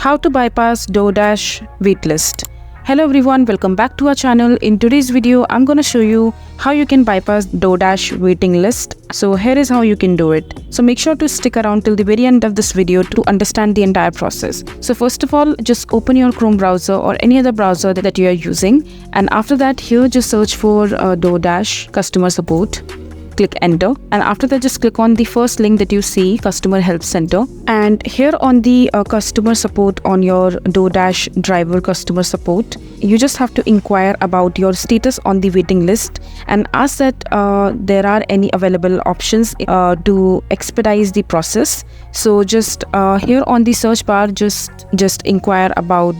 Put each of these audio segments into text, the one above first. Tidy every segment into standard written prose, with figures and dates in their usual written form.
How to bypass DoorDash waitlist. Hello everyone, welcome back to our channel. In today's video, I'm going to show you how you can bypass DoorDash waiting list. So here is how you can do it. So make sure to stick around till the very end of this video to understand the entire process. So first of all, just open your Chrome browser or any other browser that you are using. And after that, here just search for DoorDash customer support. Click enter, and after that just click on the first link that you see, customer help center, and here on the customer support on your DoorDash driver customer support, you just have to inquire about your status on the waiting list and ask that there are any available options to expedite the process. So just here on the search bar, just inquire about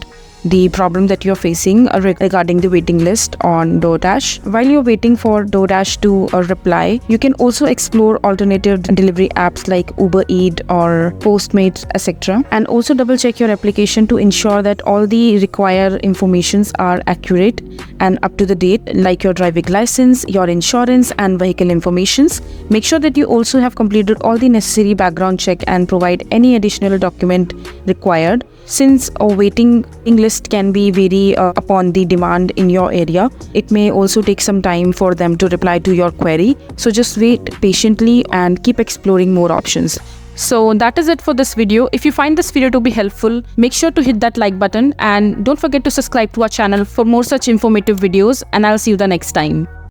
the problem that you're facing regarding the waiting list on DoorDash. While you're waiting for DoorDash to reply, you can also explore alternative delivery apps like Uber Eats or Postmates, etc. And also double check your application to ensure that all the required informations are accurate and up to the date, like your driving license, your insurance and vehicle informations. Make sure that you also have completed all the necessary background check and provide any additional document required. Since a waiting list can be vary upon the demand in your area, it may also take some time for them to reply to your query. So just wait patiently and keep exploring more options. So that is it for this video. If you find this video to be helpful, make sure to hit that like button and don't forget to subscribe to our channel for more such informative videos, and I'll see you the next time.